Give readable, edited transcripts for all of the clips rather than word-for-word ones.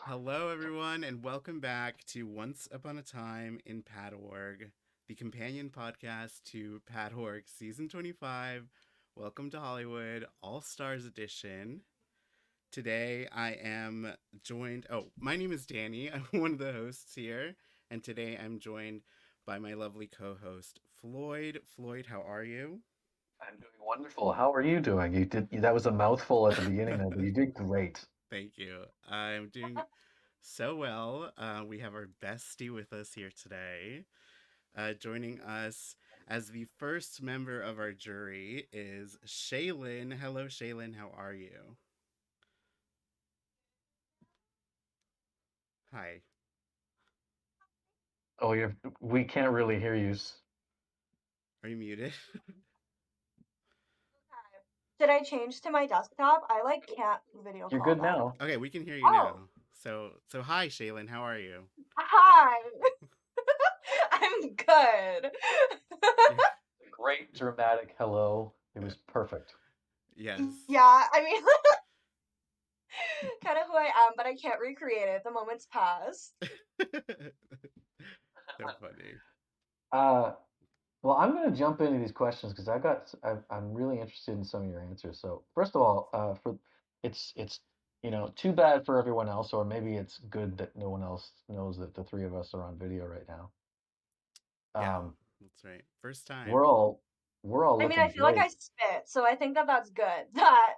Hello, everyone, and welcome back to Once Upon a Time in PatORG, the companion podcast to PatORG Season 25. Welcome to Hollywood, All Stars Edition. Today I am joined. My name is Danny. I'm one of the hosts here, and today I'm joined by my lovely co host, Floyd. Floyd, how are you? I'm doing wonderful. How are you doing? That was a mouthful at the beginning there, but you did great. Thank you. I'm doing so well. We have our bestie with us here today. Joining us as the first member of our jury is Shaelynn. Hello, Shaelynn. How are you? Hi. Oh, we can't really hear you. Are you muted? Did I change to my desktop? I like can't video You're call good them. now. Okay, we can hear you now. Oh, So hi, Shaelynn. How are you? hi. I'm good. Yeah. Great dramatic hello. It was perfect. Yes. Yeah, I mean, kind of who I am, but I can't recreate it. The moment's passed. So funny. Uh, well, I'm going to jump into these questions because I'm really interested in some of your answers. So first of all, it's too bad for everyone else, or maybe it's good that no one else knows that the three of us are on video right now. Yeah, Um, that's right. First we're time. all we're all I mean, I looking feel like great. I spit, so I think that that's good. That,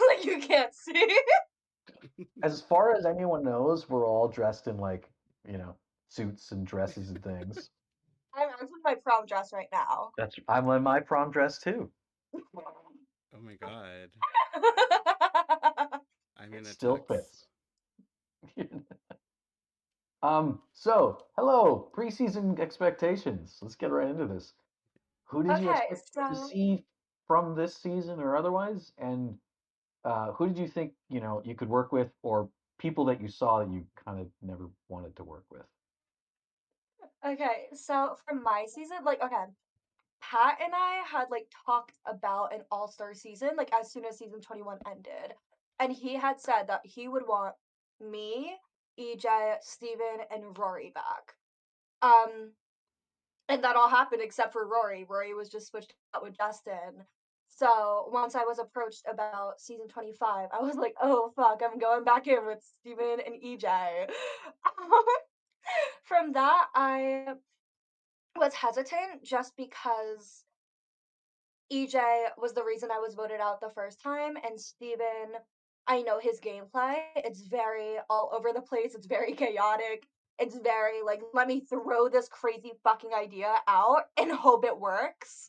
like, you can't see. As far as anyone knows, we're all dressed in suits and dresses and things. I'm actually in my prom dress right now. I'm in my prom dress too. Oh my god. I'm It in a still tux. fits. So hello, preseason expectations. Let's get right into this. Who did you Okay, expect to so see from this season or otherwise? And who did you think, you could work with, or people that you saw that you kind of never wanted to work with? for my season, like, okay, Pat and I had like talked about an all-star season, like as soon as season 21 ended. And he had said that he would want me, EJ, Steven, and Rory back. Um, and that all happened except for Rory. Rory was just switched out with Justin. So once I was approached about season 25, I was like, oh fuck, I'm going back in with Steven and EJ. From that, I was hesitant just because EJ was the reason I was voted out the first time, and Steven, I know his gameplay. It's very all over the place. It's very chaotic. It's very like, let me throw this crazy fucking idea out and hope it works.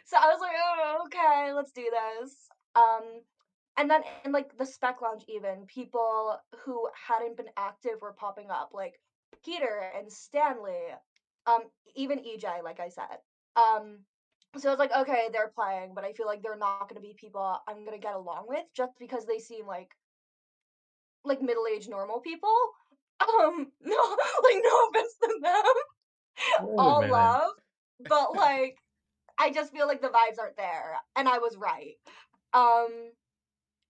So I was like, oh, okay, let's do this. And then in like the spec lounge, even people who hadn't been active were popping up, like Peter and Stanley, even EJ, like I said. Um, so I was like, okay, they're playing, but I feel like they're not gonna be people I'm gonna get along with just because they seem like middle-aged normal people. No, like no offense to them, Wait a all minute. love, but like I just feel like the vibes aren't there, and I was right. Um,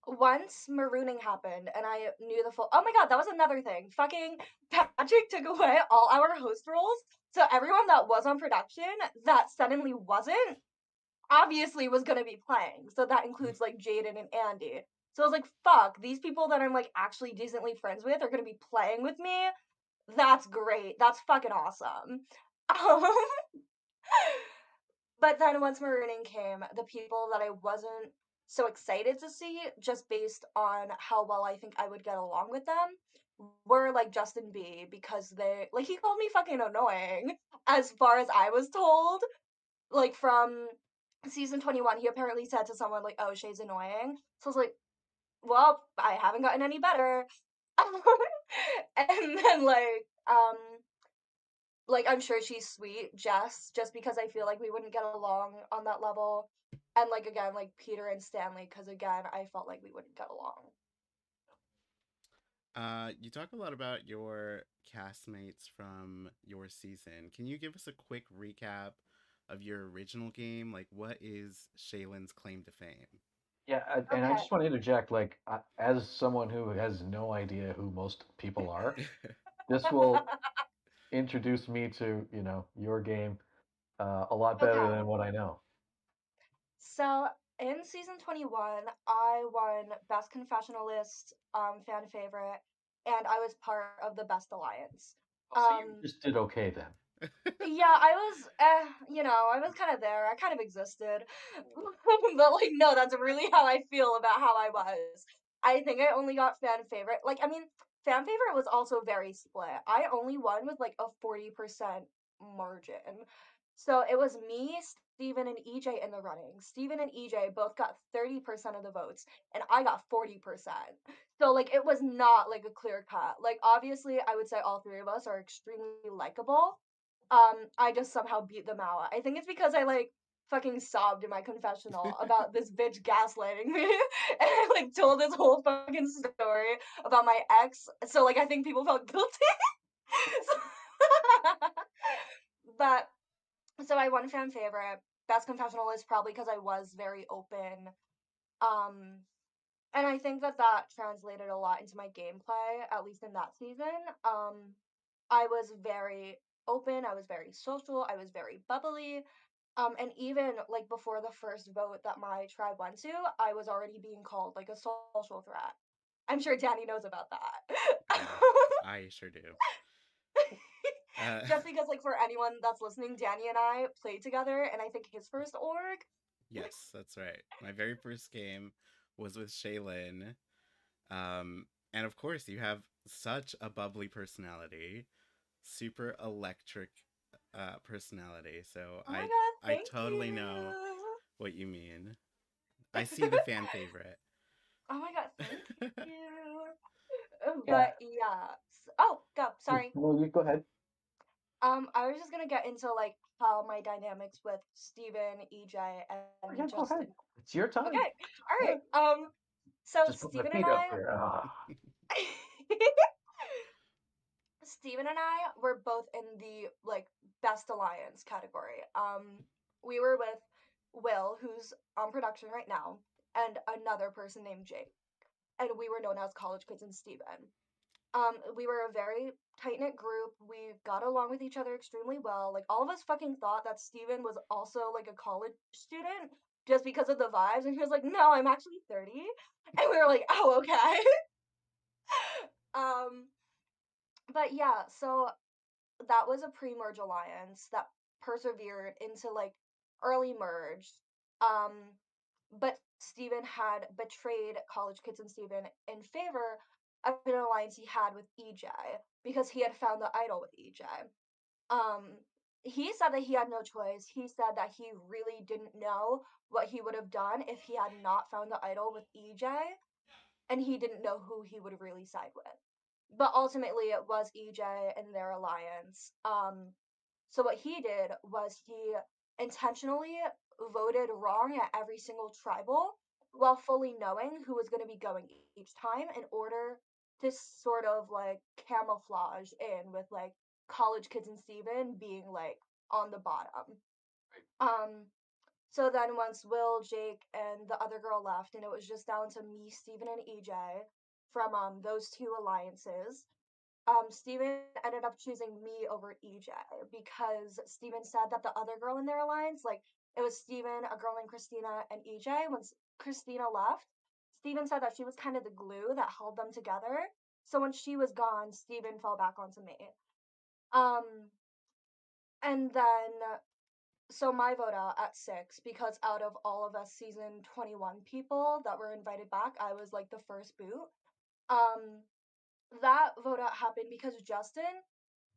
Once marooning happened, and I knew the full. Oh my god, that was another thing. Fucking Patrick took away all our host roles, so everyone that was on production that suddenly wasn't obviously was gonna be playing. So that includes like Jaden and Andy. So I was like, fuck, these people that I'm like actually decently friends with are gonna be playing with me. That's great. That's fucking awesome. Um, but then once marooning came, the people that I wasn't so excited to see, just based on how well I think I would get along with them, were like Justin B, because they like he called me fucking annoying as far as I was told. Like from season 21, he apparently said to someone like, oh, Shae's annoying. So I was like, well, I haven't gotten any better. And then like I'm sure she's sweet, Jess, just because I feel like we wouldn't get along on that level. And like again, like Peter and Stanley, because again, I felt like we wouldn't get along. You talk a lot about your castmates from your season. Can you give us a quick recap of your original game? Like, what is Shaylin's claim to fame? Yeah, and I Okay. just want to interject, like, as someone who has no idea who most people are, this will introduce me to, your game a lot better Okay. than what I know. So in season 21, I won Best Confessionalist, fan favorite, and I was part of the Best Alliance. Oh, so you Um, just did okay then. yeah, I was, I was kind of there. I kind of existed. But, like, no, that's really how I feel about how I was. I think I only got fan favorite. Like, I mean, fan favorite was also very split. I only won with, like, a 40% margin. So it was me, Steven, and EJ in the running. Steven and EJ both got 30% of the votes, and I got 40%. So, like, it was not, like, a clear cut. Like, obviously, I would say all three of us are extremely likable. I just somehow beat them out. I think it's because I, like, fucking sobbed in my confessional about this bitch gaslighting me, and I, like, told this whole fucking story about my ex, so, like, I think people felt guilty. So but so I won fan favorite. Best confessional is probably because I was very open. Um, and I think that that translated a lot into my gameplay, at least in that season. I was very open, I was very social, I was very bubbly. And even like before the first vote that my tribe went to, I was already being called like a social threat. I'm sure Danny knows about that. Yeah, I sure do. Uh, Just because, like, for anyone that's listening, Danny and I played together, and I think his first org. yes, that's right. My very first game was with Shaelynn. And of course, you have such a bubbly personality, super electric personality. So Oh my god, I thank totally know you. what you mean. I see the fan favorite. Oh my god, thank you. Yeah. But yeah. Oh, go. Sorry. No, you go ahead. I was just gonna get into like how my dynamics with Steven, EJ, Oh, and yeah, go ahead. Justin. It's your Okay. time. All Yeah. right. So Just put my feet up here. Steven and I were both in the like best alliance category. We were with Will, who's on production right now, and another person named Jake, and we were known as College Kids and Steven. We were a very tight knit group. We got along with each other extremely well. Like all of us fucking thought that Steven was also like a college student just because of the vibes, and he was like, "No, I'm actually 30," and we were like, "Oh, okay." um, but yeah, so that was a pre-merge alliance that persevered into like early merge. Um, but Steven had betrayed College Kids and Steven in favor of an alliance he had with EJ because he had found the idol with EJ. Um, he said that he had no choice. He said that he really didn't know what he would have done if he had not found the idol with EJ, and he didn't know who he would really side with. But ultimately, it was EJ and their alliance. So what he did was he intentionally voted wrong at every single tribal while fully knowing who was going to be going each time in order to sort of like camouflage in with like college kids and Steven being like on the bottom. Um, so then once Will, Jake, and the other girl left, and it was just down to me, Steven, and EJ from those two alliances, Steven ended up choosing me over EJ because Steven said that the other girl in their alliance, like it was Steven, a girl named Christina, and EJ. Once Christina left, Steven said that she was kind of the glue that held them together. So when she was gone, Steven fell back onto me. Um, and then so my vote out at 6 because out of all of us season 21 people that were invited back, I was like the first boot. Um, that vote out happened because Justin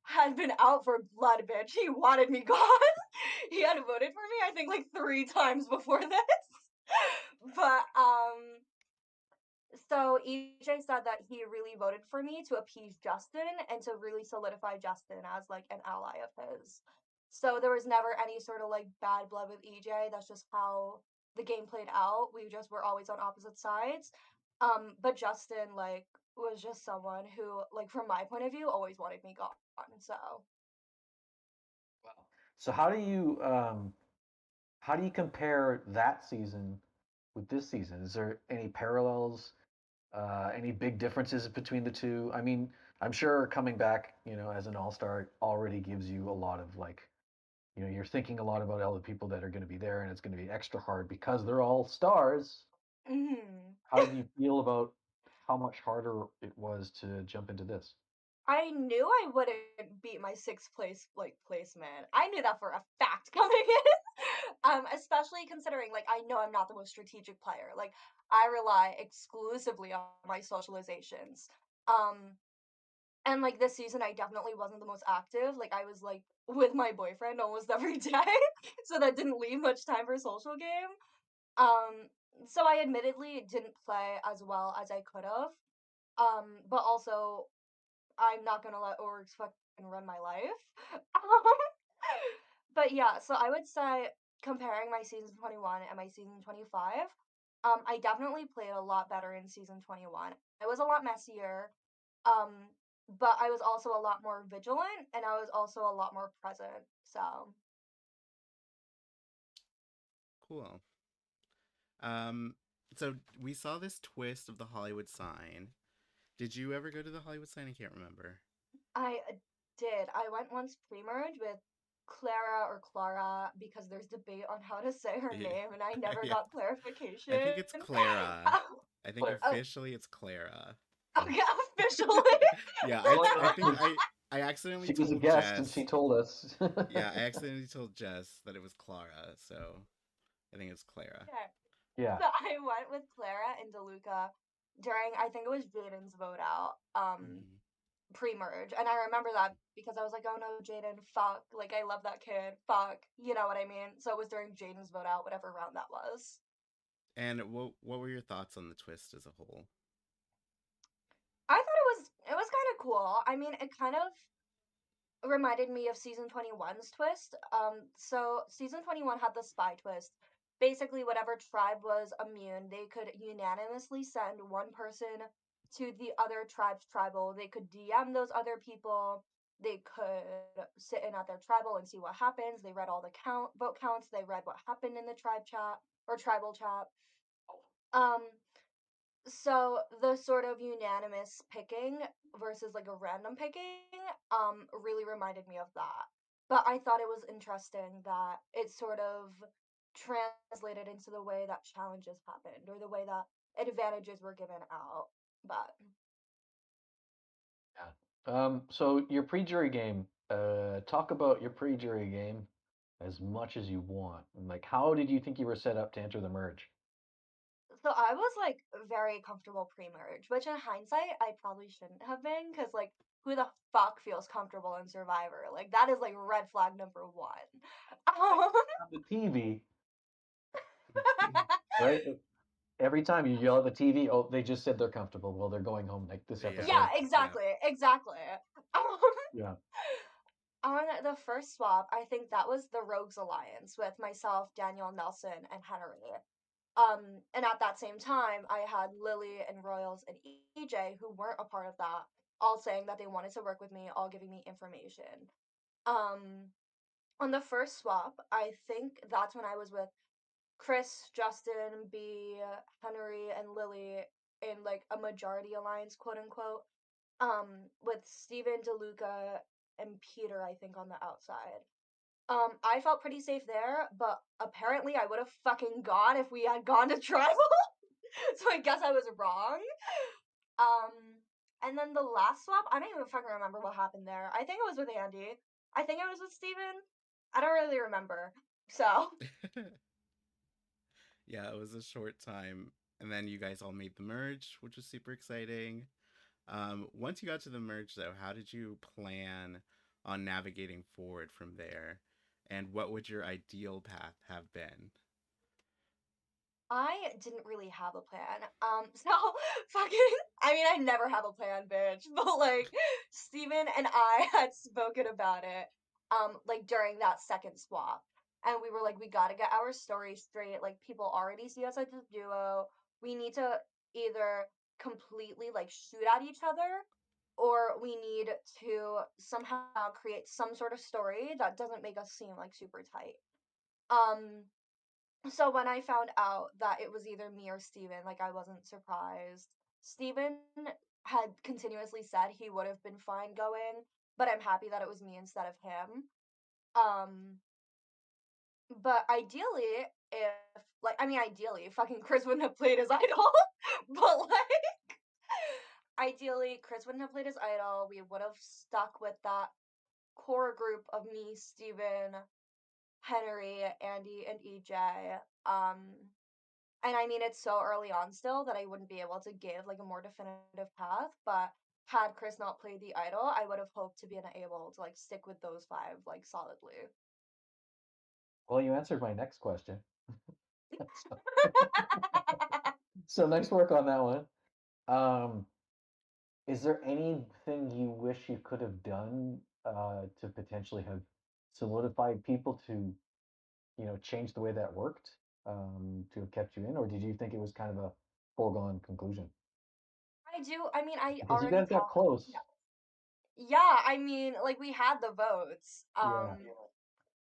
had been out for blood, bitch. He wanted me gone. He had voted for me, I think, like 3 times before this. But so EJ said that he really voted for me to appease Justin and to really solidify Justin as like an ally of his. So there was never any sort of like bad blood with EJ. That's just how the game played out. We just were always on opposite sides. But Justin like was just someone who, like from my point of view, always wanted me gone. So So how do you compare that season with this season? Is there any parallels? Any big differences between the two? I mean, I'm sure coming back, as an all-star already gives you a lot of like, you're thinking a lot about all the people that are going to be there, and it's going to be extra hard because they're all stars. Mhm. How did you feel about how much harder it was to jump into this? I knew I wouldn't beat my sixth place placement. I knew that for a fact coming in. Especially considering like I know I'm not the most strategic player. Like I rely exclusively on my socializations. Um and like this season I definitely wasn't the most active. Like I was like with my boyfriend almost every day. So that didn't leave much time for social game. Um so I admittedly didn't play as well as I could have. But also I'm not gonna let orgs fucking run my life. Um, but yeah, so I would say comparing my season 21 and my season 25, I definitely played a lot better in season 21. It was a lot messier, um, but I was also a lot more vigilant and I was also a lot more present. So Cool. Um, so we saw this twist of the Hollywood sign. Did you ever go to the Hollywood sign? I can't remember. I did. I went once pre-merge with Clara or Clara because there's debate on how to say her Yeah, name and I never yeah. got I clarification. think it's Clara. Oh, I think But oh, officially it's Clara. okay, officially. Yeah, I think spoiler, I accidentally she was a told guest and Jess. she told us. Yeah, I accidentally told Jess that it was Clara, so I think it's Clara. Okay. Yeah. So I went with Clara and DeLuca during I think it was Jaden's vote out, Mhm. pre-merge. And I remember that because I was like, oh no, Jaden, fuck. Like I love that kid. Fuck. You know what I mean? So it was during Jaden's vote out, whatever round that was. And what were your thoughts on the twist as a whole? I thought it was kind of cool. I mean, it kind of reminded me of season 21's twist. So season 21 had the spy twist. Basically, whatever tribe was immune, they could unanimously send one person to the other tribe's tribal. They could DM those other people. They could sit in at their tribal and see what happens. They read all the vote counts. They read what happened in the tribe chat or tribal chat. Um, so the sort of unanimous picking versus like a random picking really reminded me of that. But I thought it was interesting that it sort of translated into the way that challenges happened or the way that advantages were given out. But Yeah. So your pre-jury game, talk about your pre-jury game as much as you want. And like, how did you think you were set up to enter the merge? so I was like very comfortable pre-merge, which in hindsight I probably shouldn't have been because like who the fuck feels comfortable in Survivor? Like that is like red flag number one. Um, On the TV, right? Every time you yell at the TV, oh, they just said they're comfortable. Well, they're going home like this Yeah, Yeah, episode. yeah. exactly. Um, Yeah. on the first swap, I think that was the Rogues Alliance with myself, Daniel, Nelson, and Henry. And at that same time, I had Lily and Royals and EJ who weren't a part of that, all saying that they wanted to work with me, all giving me information. Um, on the first swap, I think that's when I was with Chris, Justin, B, Henry, and Lily in like a majority alliance, quote unquote. With Steven, DeLuca, and Peter, I think, on the outside. I felt pretty safe there, but apparently I would have fucking gone if we had gone to tribal. So I guess I was wrong. Um, and then the last swap, I don't even fucking remember what happened there. I think it was with Andy. I think it was with Steven. I don't really remember. So Yeah, it was a short time. And then you guys all made the merge, which was super exciting. Once you got to the merge, though, how did you plan on navigating forward from there? And what would your ideal path have been? I didn't really have a plan. So fucking, I mean, I never have a plan, bitch. But like, Steven and I had spoken about it, like during that second swap, and we were like, we gotta get our story straight. Like, people already see us as a duo. We need to either completely like shoot at each other, or we need to somehow create some sort of story that doesn't make us seem like super tight. Um So when I found out that it was either me or Steven, like I wasn't surprised. Steven had continuously said he would have been fine going, but I'm happy that it was me instead of him. Um, but ideally, if like I mean ideally, fucking Kris wouldn't have played as idol. But like ideally, Kris wouldn't have played as idol. We would have stuck with that core group of me, Steven, Henry, Andy, and EJ. And I mean, it's so early on still that I wouldn't be able to give like a more definitive path. But had Kris not played the idol, I would have hoped to be able to like stick with those five like solidly. Well, you answered my next question. So, so nice work on that one. Um, is there anything you wish you could have done to potentially have solidified people to, change the way that worked to have kept you in, or did you think it was kind of a foregone conclusion? I do. I mean, I Because you already guys got talked. close. Yeah, I mean, like we had the votes. Yeah.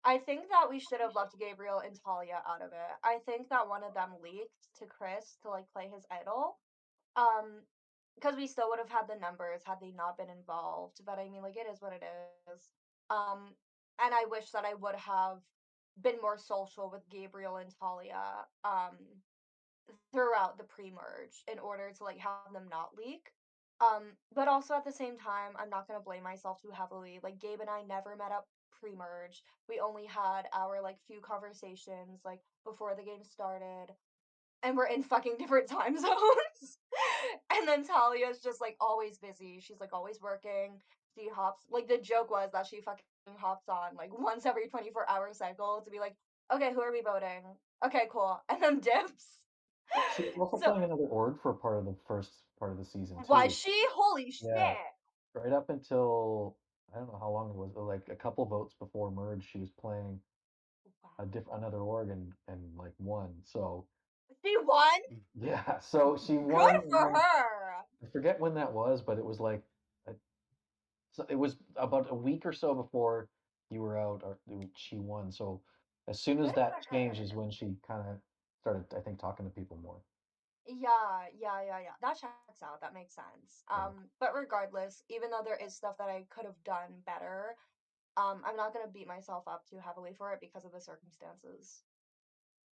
I think that we should have left Gabriel and Talia out of it. I think that one of them leaked to Kris to like play his idol. Um, because we still would have had the numbers had they not been involved. But I mean, like it is what it is. Um, and I wish that I would have been more social with Gabriel and Talia. Throughout the pre-merge in order to like have them not leak. But also at the same time, I'm not gonna blame myself too heavily. Like Gabe and I never met up pre-merge. We only had our like few conversations like before the game started, and we're in fucking different time zones. And then Talia's just like always busy. She's like always working. She hops like the joke was that she fucking hops on like once every 24-hour cycle to be like, okay, who are we voting? Okay, cool. And then dips. Well, she was also So playing another org for part of the first part of the season was too. she? Holy Yeah, shit! right up until I don't know how long it was, like a couple votes before merge, she was playing Wow. another org and like won. So She won? yeah, so she Good won, and for then her. I forget when that was, but it was like uh, so it was about a week or so before you were out, or she won. So as soon as Good that for changed her. is when she kind of started, I think, talking to people more. Yeah. That checks out. That makes sense. Yeah. But regardless, even though there is stuff that I could have done better, I'm not gonna beat myself up too heavily for it because of the circumstances.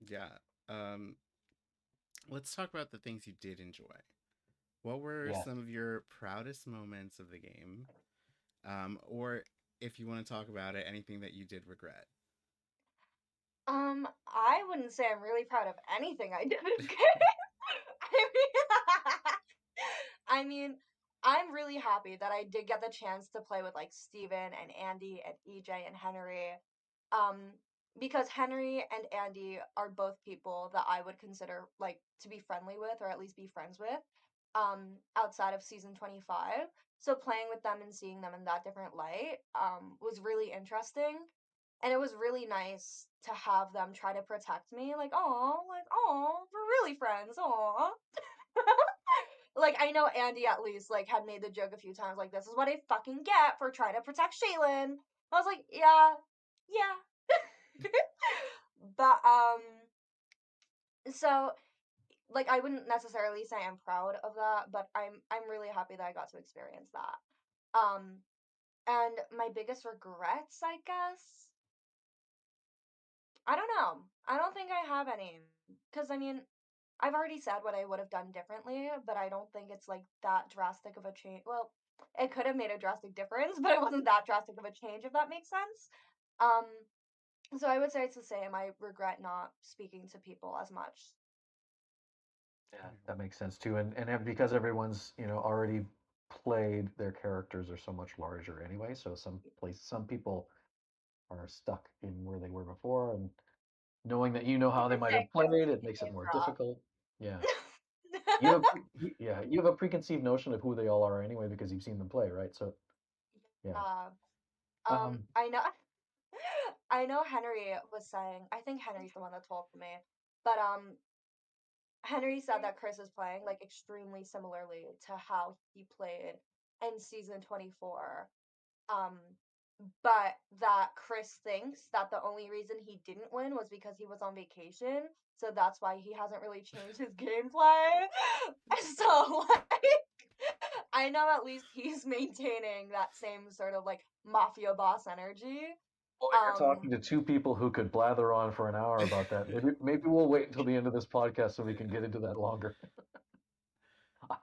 Yeah. Um, let's talk about the things you did enjoy. What were Yeah. some of your proudest moments of the game? Or if you want to talk about it, anything that you did regret? I wouldn't say I'm really proud of anything I did in game. I mean, I mean, I'm really happy that I did get the chance to play with like Steven and Andy and EJ and Henry. Um, because Henry and Andy are both people that I would consider like to be friendly with or at least be friends with outside of season 25. So playing with them and seeing them in that different light was really interesting. And it was really nice to have them try to protect me like, oh, we're really friends. Aw. Like I know Andy at least like had made the joke a few times like this is what I fucking get for trying to protect Shaelynn. I was like, yeah. But so like I wouldn't necessarily say I'm proud of that, but I'm really happy that I got to experience that. And my biggest regrets, I guess, I don't know. I don't think I have any. Cause I mean, I've already said what I would have done differently, but I don't think it's like that drastic of a change. Well, it could have made a drastic difference, but it wasn't that drastic of a change, if that makes sense. Um, so I would say it's the same. I regret not speaking to people as much. Yeah, that makes sense too. And because everyone's, already played, their characters are so much larger anyway. So some people are stuck in where they were before, and knowing that you know You how they could might say have Kris played, is it the makes it name more drop. difficult. Yeah. You have a preconceived notion of who they all are anyway because you've seen them play, right? So yeah. uh, Um, I know. I know Henry was saying. I think Henry's the one that told me, but Henry said that Kris is playing like extremely similarly to how he played in season 24. Um, but that Kris thinks that the only reason he didn't win was because he was on vacation. So that's why he hasn't really changed his gameplay. So like I know at least he's maintaining that same sort of like mafia boss energy. Well, you're Um talking to two people who could blather on for an hour about that. Maybe we'll wait until the end of this podcast so we can get into that longer.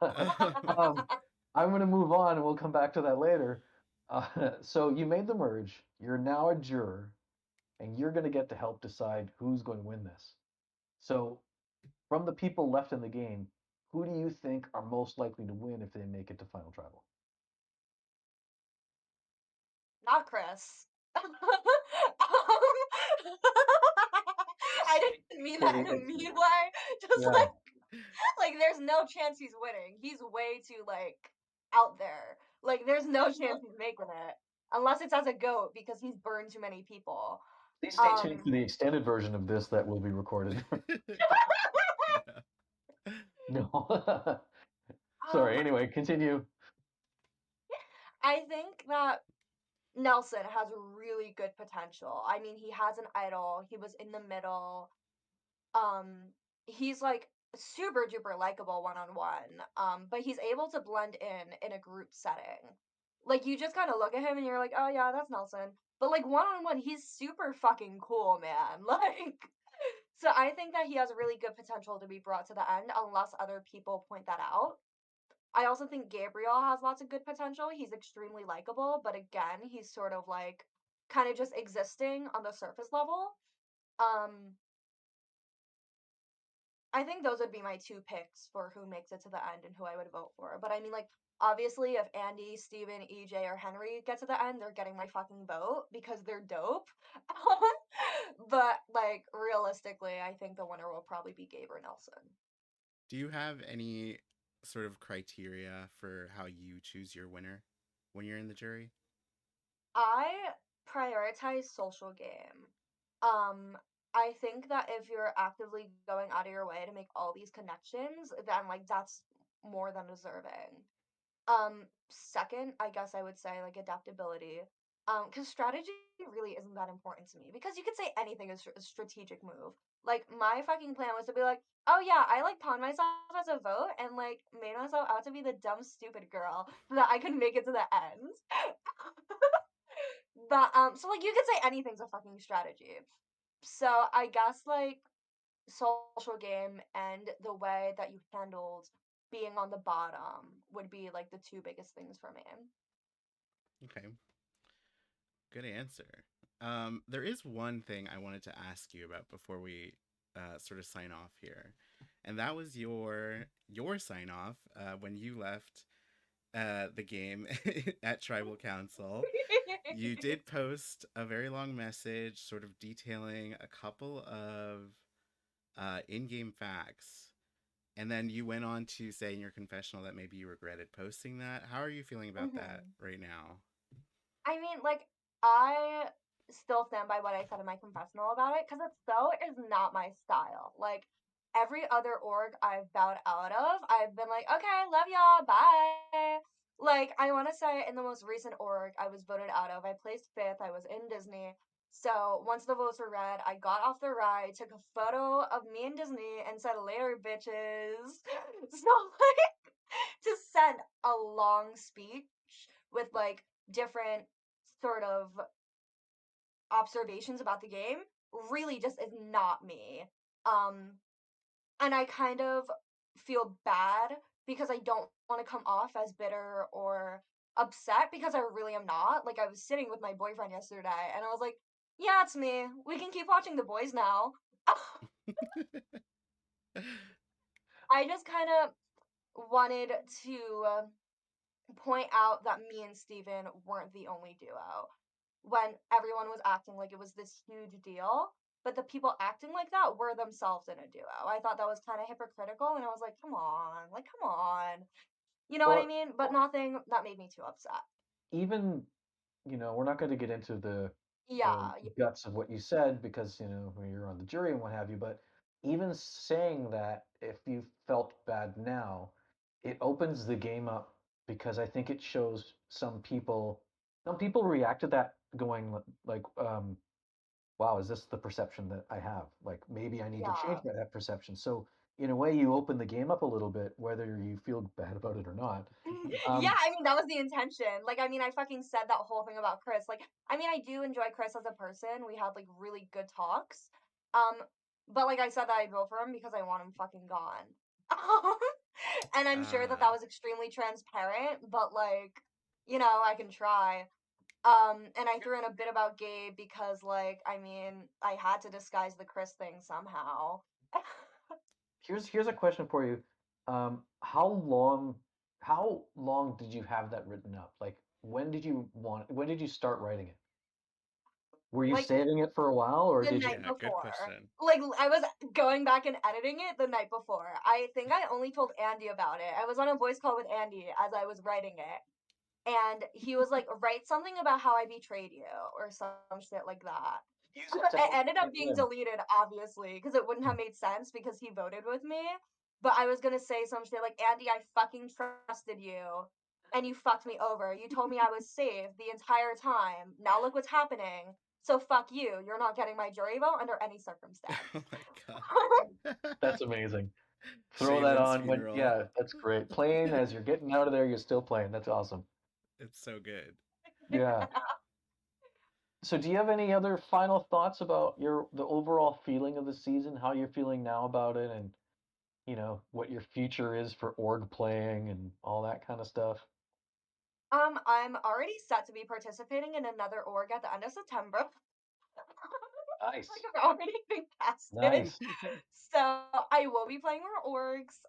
um, I'm going to move on and we'll come back to that later. So you made the merge. You're now a juror, and you're going to get to help decide who's going to win this. So, from the people left in the game, who do you think are most likely to win if they make it to final tribal? Not Kris. I Just didn't mean for that the in a mean way. Just yeah, like there's no chance he's winning. He's way too like out there. Like there's no chance he's making it unless it's as a goat because he's burned too many people. please stay tuned for Um the extended version of this that will be recorded. Yeah. No. Sorry. um Anyway, continue. I think that Nelson has really good potential. I mean, he has an idol. He was in the middle. Um, he's like super duper likable one on one. But he's able to blend in a group setting. Like you just kind of look at him and you're like, oh yeah, that's Nelson. But like one on one, he's super fucking cool, man. Like, so I think that he has really good potential to be brought to the end, unless other people point that out. I also think Gabriel has lots of good potential. He's extremely likable, but again, he's sort of like kind of just existing on the surface level. Um, I think those would be my two picks for who makes it to the end and who I would vote for. But I mean, like, obviously, if Andy, Steven, EJ, or Henry get to the end, they're getting my fucking vote because they're dope. But, like, realistically, I think the winner will probably be Gabe or Nelson. Do you have any sort of criteria for how you choose your winner when you're in the jury? I prioritize social game. Um, I think that if you're actively going out of your way to make all these connections, then like that's more than deserving. Second, I guess I would say like adaptability. Because strategy really isn't that important to me because you could say anything is a strategic move. Like my fucking plan was to be like, oh yeah, I like pawned myself as a vote and like made myself out to be the dumb stupid girl so that I could make it to the end. But so like you could say anything's a fucking strategy. So I guess like social game and the way that you handled being on the bottom would be like the two biggest things for me. Okay, good answer. There is one thing I wanted to ask you about before we sort of sign off here, and that was your sign off when you left the game at Tribal Council. You did post a very long message, sort of detailing a couple of in-game facts, and then you went on to say in your confessional that maybe you regretted posting that. How are you feeling about that Mhm. right now? I mean, like, I still stand by what I said in my confessional about it because it so is not my style. Like, every other org I've bowed out of, I've been like, okay, love y'all, bye. Like, I want to say in the most recent org I was voted out of, I placed fifth, I was in Disney. So once the votes were read, I got off the ride, took a photo of me in Disney, and said, later, bitches. So, like, to send a long speech with like different sort of observations about the game really just is not me. Um, and I kind of feel bad because I don't want to come off as bitter or upset because I really am not. Like, I was sitting with my boyfriend yesterday and I was like, yeah, it's me. We can keep watching The Boys now. I just kind of wanted to point out that me and Steven weren't the only duo. When everyone was acting like it was this huge deal, but the people acting like that were themselves in a duo. I thought that was kind of hypocritical, and I was like, come on, like, come on. You know what I Well, mean? But nothing that made me too upset. even we're not going to get into the Yeah. guts of what you said because when you're on the jury and what have you. But even saying that, if you felt bad now, it opens the game up because I think it shows some people react to that going like, wow, is this the perception that I have? Like maybe I need to change Yeah. that perception. So in a way, you open the game up a little bit, whether you feel bad about it or not. Yeah, Um, I mean, that was the intention. Like, I mean, I fucking said that whole thing about Kris. Like, I mean, I do enjoy Kris as a person. We had like really good talks. Um, but like I said that I'd vote for him because I want him fucking gone. And I'm sure that that Ah, was extremely transparent, but like, I can try. And I threw in a bit about Gabe because like, I mean, I had to disguise the Kris thing somehow. here's a question for you. How long did you have that written up? Like when did you start writing it? Were you Like saving it for a while or the did you? night yeah, good before. question. Like I was going back and editing it the night before. I think I only told Andy about it. I was on a voice call with Andy as I was writing it. And he was like, write something about how I betrayed you or some shit like that. Use it to It help ended get up being him. deleted, obviously, because it wouldn't have made sense because he voted with me. But I was gonna say some shit like, Andy, I fucking trusted you and you fucked me over. You told me I was safe the entire time. Now look what's happening. So fuck you. You're not getting my jury vote under any Oh circumstance. my god. That's amazing. Throw that Shaylin's on when, funeral. yeah, that's great. Playing as you're getting out of there, you're still playing. That's awesome. It's so good. Yeah. So do you have any other final thoughts about the overall feeling of the season, how you're feeling now about it, and what your future is for org playing and all that kind of stuff? I'm already set to be participating in another org at the end of September. Like Nice. I've already been casted. Nice. So I will be playing more orgs.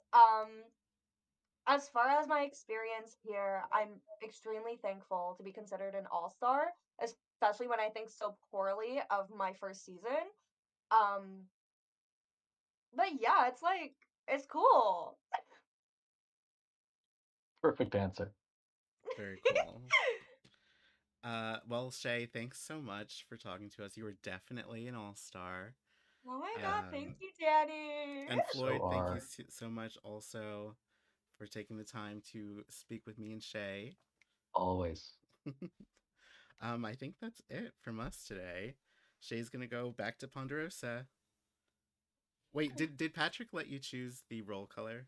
As far as my experience here, I'm extremely thankful to be considered an all-star, especially when I think so poorly of my first season. Um, but yeah, it's like it's cool. Perfect answer. Very cool. Well, Shae, thanks so much for talking to us. You were definitely an all-star. Oh my god, thank Um, you, Daddy. and So Floyd, thank you are so much also for taking the time to speak with me and Shae. always. I think that's it from us today. Shay's gonna go back to Ponderosa. Wait, did Patrick let you choose the roll color?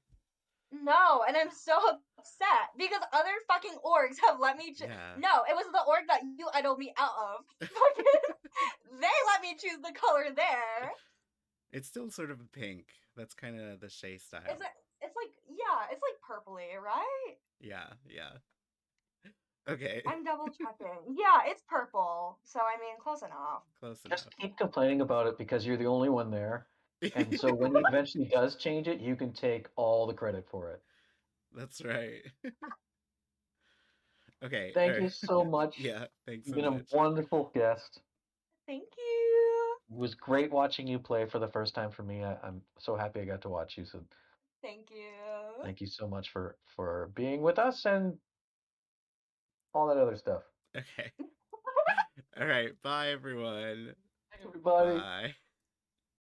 No, and I'm so upset because other fucking orgs have let me Yeah. No, it was the org that you idled me out of. They let me choose the color there. It's still sort of a pink. That's kind of the Shay It's style. like it's like yeah, it's like purpley, right? Yeah, yeah. Okay, I'm double checking. Yeah, it's purple. So I mean, close enough. close Just enough. keep complaining about it because you're the only one there. And so when he eventually does change it, you can take all the credit for it. That's right. Okay, Thank you so much. yeah, thanks You've so been a much. wonderful guest. Thank you. It was great watching you play for the first time for me. I'm so happy I got to watch you. So Thank you. thank you so much for being with us and all that other stuff. Okay. All right, bye everyone. Hey, everybody. Bye.